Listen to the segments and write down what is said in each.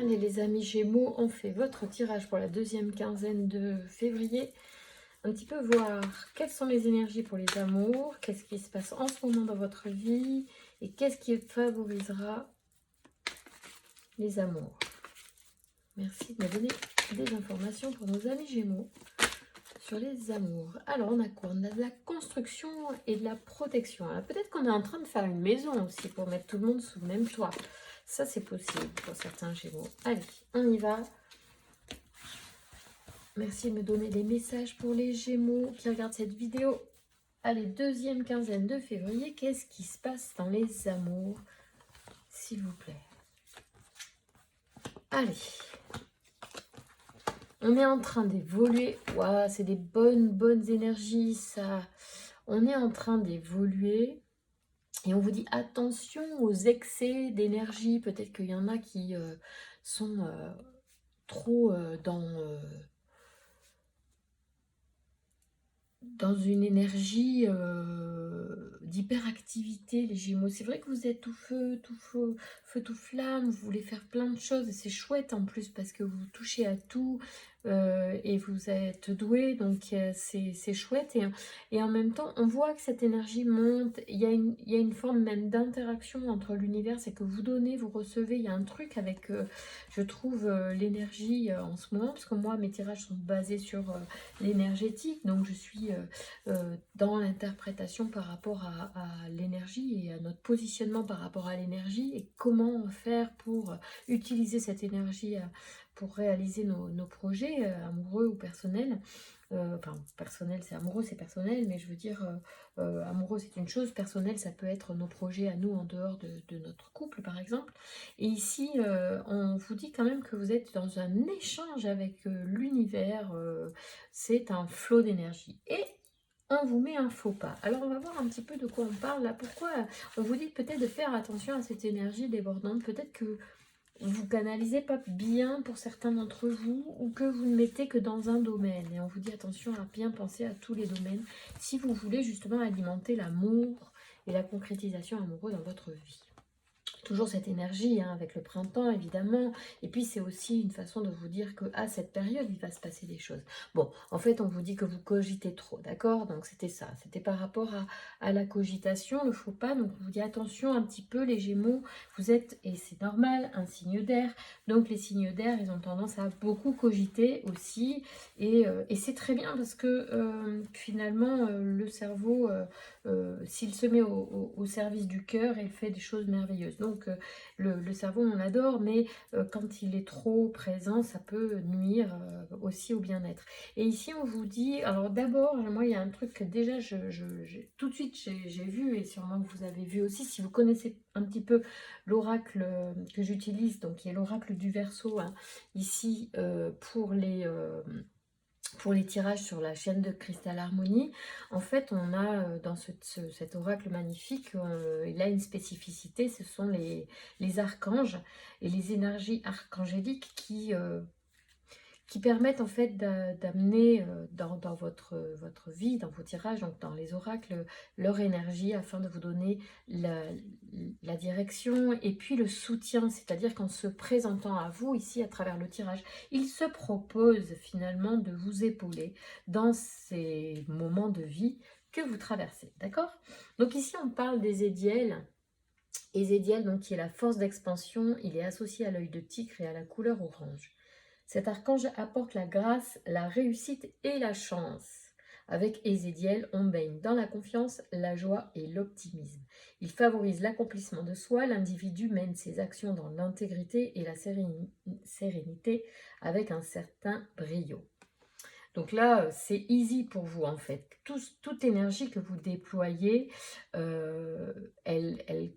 Allez les amis Gémeaux, on fait votre tirage pour la deuxième quinzaine de février. Un petit peu voir quelles sont les énergies pour les amours, qu'est-ce qui se passe en ce moment dans votre vie et qu'est-ce qui favorisera les amours. Merci de me donner des informations pour nos amis Gémeaux sur les amours. Alors on a quoi? On a de la construction et de la protection. Alors peut-être qu'on est en train de faire une maison aussi pour mettre tout le monde sous le même toit. Ça c'est possible pour certains Gémeaux. Allez, on y va. Merci de me donner des messages pour les Gémeaux qui regardent cette vidéo. Allez, deuxième quinzaine de février, qu'est-ce qui se passe dans les amours, s'il vous plaît? Allez, on est en train d'évoluer. Waouh, c'est des bonnes énergies, ça. On est en train d'évoluer. Et on vous dit attention aux excès d'énergie. Peut-être qu'il y en a qui sont trop dans une énergie d'hyperactivité, les Gémeaux. C'est vrai que vous êtes tout feu, tout flamme, vous voulez faire plein de choses et c'est chouette en plus parce que vous touchez à tout et vous êtes doué, donc c'est chouette. Et en même temps, on voit que cette énergie monte, il y a une forme même d'interaction entre l'univers, c'est que vous donnez, vous recevez, il y a un truc avec, je trouve, l'énergie en ce moment, parce que moi, mes tirages sont basés sur l'énergétique, donc je suis dans l'interprétation par rapport à l'énergie et à notre positionnement par rapport à l'énergie et comment faire pour utiliser cette énergie pour réaliser nos projets amoureux ou personnels. Enfin, personnel c'est amoureux, c'est personnel, mais je veux dire, amoureux c'est une chose, personnel ça peut être nos projets à nous en dehors de notre couple par exemple. Et ici, on vous dit quand même que vous êtes dans un échange avec l'univers, c'est un flot d'énergie. Et on vous met un faux pas. Alors on va voir un petit peu de quoi on parle là. Pourquoi on vous dit peut-être de faire attention à cette énergie débordante. Peut-être que vous canalisez pas bien pour certains d'entre vous ou que vous ne mettez que dans un domaine. Et on vous dit attention à bien penser à tous les domaines si vous voulez justement alimenter l'amour et la concrétisation amoureuse dans votre vie. Toujours cette énergie hein, avec le printemps évidemment, et puis c'est aussi une façon de vous dire que à cette période il va se passer des choses. Bon, en fait on vous dit que vous cogitez trop, d'accord? Donc c'était ça, c'était par rapport à la cogitation, le faux pas. Donc on vous dit attention un petit peu les Gémeaux, vous êtes, et c'est normal, un signe d'air, donc les signes d'air ils ont tendance à beaucoup cogiter aussi, et c'est très bien parce que finalement le cerveau, s'il se met au service du cœur, il fait des choses merveilleuses. Donc le cerveau on l'adore, mais quand il est trop présent, ça peut nuire aussi au bien-être. Et ici on vous dit, alors d'abord, moi il y a un truc que déjà tout de suite j'ai vu, et sûrement que vous avez vu aussi, si vous connaissez un petit peu l'oracle que j'utilise, donc qui est l'oracle du Verseau, hein, ici pour les tirages sur la chaîne de Cristal Harmonie. En fait, on a dans cet oracle magnifique, il a une spécificité, ce sont les archanges et les énergies archangéliques qui permettent en fait d'amener dans votre vie, dans vos tirages, donc dans les oracles, leur énergie afin de vous donner la direction et puis le soutien, c'est-à-dire qu'en se présentant à vous ici à travers le tirage, il se propose finalement de vous épauler dans ces moments de vie que vous traversez, d'accord? Donc ici on parle des Édiels. Ézédiel, donc qui est la force d'expansion, il est associé à l'œil de tigre et à la couleur orange. Cet archange apporte la grâce, la réussite et la chance. Avec Ézédiel, on baigne dans la confiance, la joie et l'optimisme. Il favorise l'accomplissement de soi, l'individu mène ses actions dans l'intégrité et la sérénité avec un certain brio. Donc là, c'est easy pour vous en fait. Toute énergie que vous déployez, elle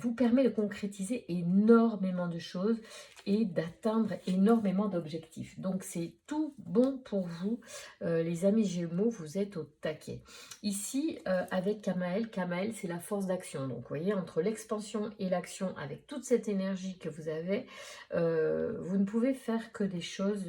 vous permet de concrétiser énormément de choses et d'atteindre énormément d'objectifs. Donc c'est tout bon pour vous, les amis Gémeaux, vous êtes au taquet. Ici, avec Kamaël, c'est la force d'action. Donc vous voyez, entre l'expansion et l'action, avec toute cette énergie que vous avez, vous ne pouvez faire que des choses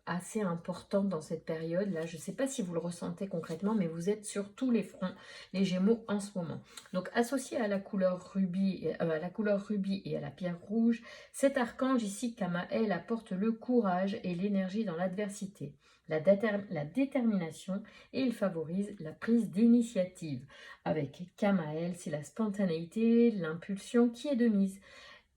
assez importantes abondante dans cette période-là. Je ne sais pas si vous le ressentez concrètement, mais vous êtes sur tous les fronts, les Gémeaux, en ce moment. Donc, associé à la couleur rubis, et à la pierre rouge, cet archange ici, Kamael, apporte le courage et l'énergie dans l'adversité, la détermination, et il favorise la prise d'initiative. Avec Kamael, c'est la spontanéité, l'impulsion qui est de mise.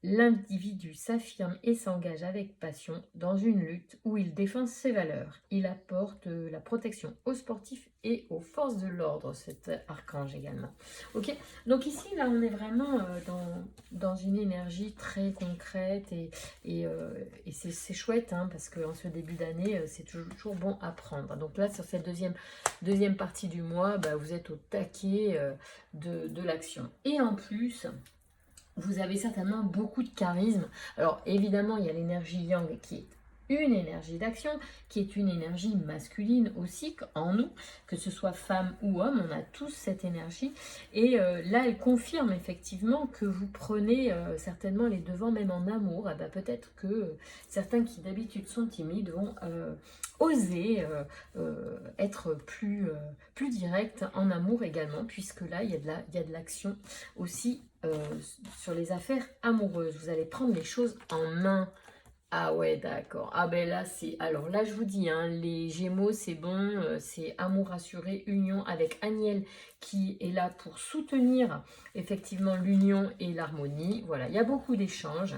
L'individu s'affirme et s'engage avec passion dans une lutte où il défend ses valeurs. Il apporte la protection aux sportifs et aux forces de l'ordre, cet archange également. Ok, donc ici, là, on est vraiment dans une énergie très concrète et c'est chouette, hein, parce qu'en ce début d'année, c'est toujours bon à prendre. Donc là, sur cette deuxième partie du mois, bah, vous êtes au taquet de l'action. Et en plus, vous avez certainement beaucoup de charisme. Alors évidemment, il y a l'énergie yang qui est une énergie d'action, qui est une énergie masculine aussi en nous, que ce soit femme ou homme, on a tous cette énergie. Et là, elle confirme effectivement que vous prenez certainement les devants, même en amour. Eh ben, peut-être que certains qui d'habitude sont timides vont oser être plus direct en amour également, puisque là, il y a de l'action aussi sur les affaires amoureuses. Vous allez prendre les choses en main. Ah ouais, d'accord. Ah ben là, c'est... Alors là, je vous dis, hein, les Gémeaux, c'est bon, c'est amour assuré, union avec Aniel qui est là pour soutenir effectivement l'union et l'harmonie. Voilà, il y a beaucoup d'échanges.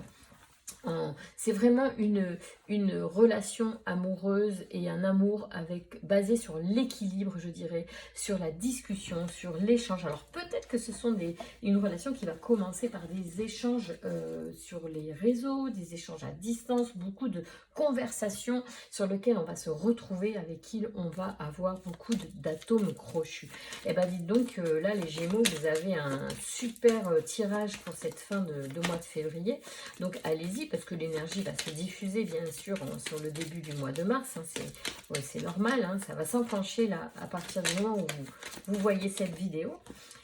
C'est vraiment une relation amoureuse et un amour basé sur l'équilibre, je dirais, sur la discussion, sur l'échange. Alors peut-être que ce sont une relation qui va commencer par des échanges sur les réseaux, des échanges à distance, beaucoup de conversations sur lesquelles on va se retrouver, avec qui on va avoir beaucoup d'atomes crochus. Et bien dites donc, là les Gémeaux, vous avez un super tirage pour cette fin de mois de février. Donc allez-y, parce que l'énergie va se diffuser bien sûr sur le début du mois de mars, hein, c'est normal, hein, ça va s'enclencher là à partir du moment où vous voyez cette vidéo,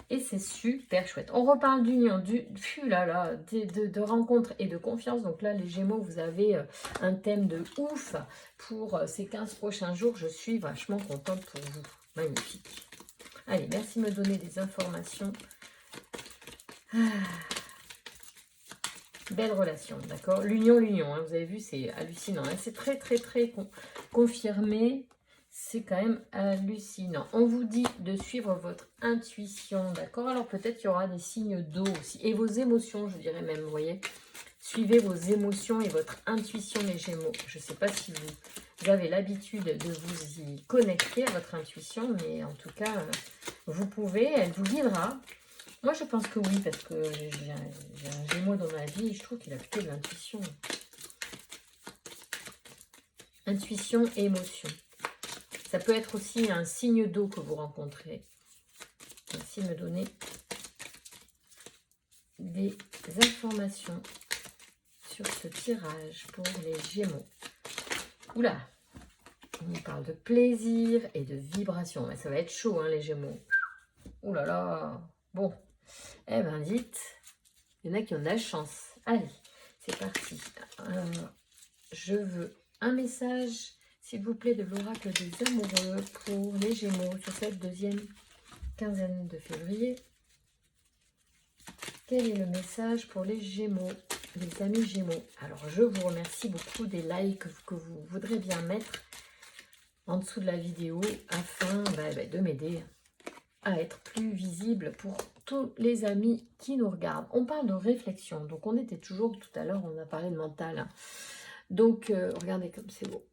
et c'est super chouette. On reparle d'union, de rencontres et de confiance. Donc là les Gémeaux, vous avez un thème de ouf pour ces 15 prochains jours, je suis vachement contente pour vous, magnifique. Allez, merci de me donner des informations. Belle relation, d'accord. L'union, hein, vous avez vu, c'est hallucinant. Hein, c'est très confirmé. C'est quand même hallucinant. On vous dit de suivre votre intuition, d'accord. Alors peut-être qu'il y aura des signes d'eau aussi. Et vos émotions, je dirais même, vous voyez. Suivez vos émotions et votre intuition, les Gémeaux. Je ne sais pas si vous avez l'habitude de vous y connecter à votre intuition, mais en tout cas, vous pouvez, elle vous guidera. Moi, je pense que oui, parce que j'ai un Gémeaux dans ma vie et je trouve qu'il a plutôt de l'intuition. Intuition et émotion. Ça peut être aussi un signe d'eau que vous rencontrez. Merci de me donner des informations sur ce tirage pour les Gémeaux. Oula, on nous parle de plaisir et de vibration. Ça va être chaud, hein, les Gémeaux. Ouh là là. Bon, eh ben dites, il y en a qui ont de la chance. Allez, c'est parti. Je veux un message, s'il vous plaît, de l'oracle des amoureux pour les Gémeaux sur cette deuxième quinzaine de février. Quel est le message pour les Gémeaux, les amis Gémeaux? Alors, je vous remercie beaucoup des likes que vous voudrez bien mettre en dessous de la vidéo afin de m'aider à être plus visible pour tous les amis qui nous regardent. On parle de réflexion, donc on était toujours, tout à l'heure, on a parlé de mental. Hein. Donc, regardez comme c'est beau.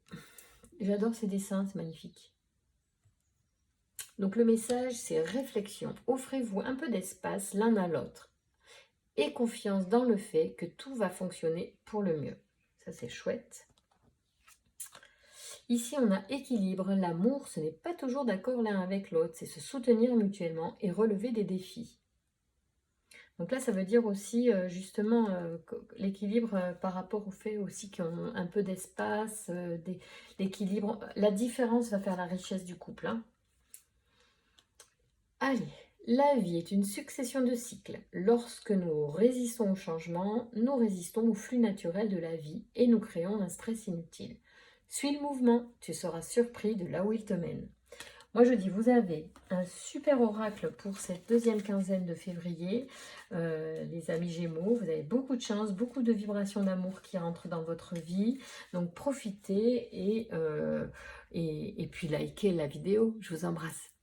J'adore ces dessins, c'est magnifique. Donc, le message, c'est réflexion. Offrez-vous un peu d'espace l'un à l'autre et confiance dans le fait que tout va fonctionner pour le mieux. Ça, c'est chouette. Ici, on a équilibre. L'amour, ce n'est pas toujours d'accord l'un avec l'autre. C'est se soutenir mutuellement et relever des défis. Donc là, ça veut dire aussi, justement, l'équilibre par rapport au fait aussi qu'ils ont un peu d'espace, l'équilibre. La différence va faire la richesse du couple. Hein. Allez, la vie est une succession de cycles. Lorsque nous résistons au changement, nous résistons au flux naturel de la vie et nous créons un stress inutile. Suis le mouvement, tu seras surpris de là où il te mène. Moi, je dis, vous avez un super oracle pour cette deuxième quinzaine de février, les amis Gémeaux. Vous avez beaucoup de chance, beaucoup de vibrations d'amour qui rentrent dans votre vie. Donc, profitez et puis likez la vidéo. Je vous embrasse.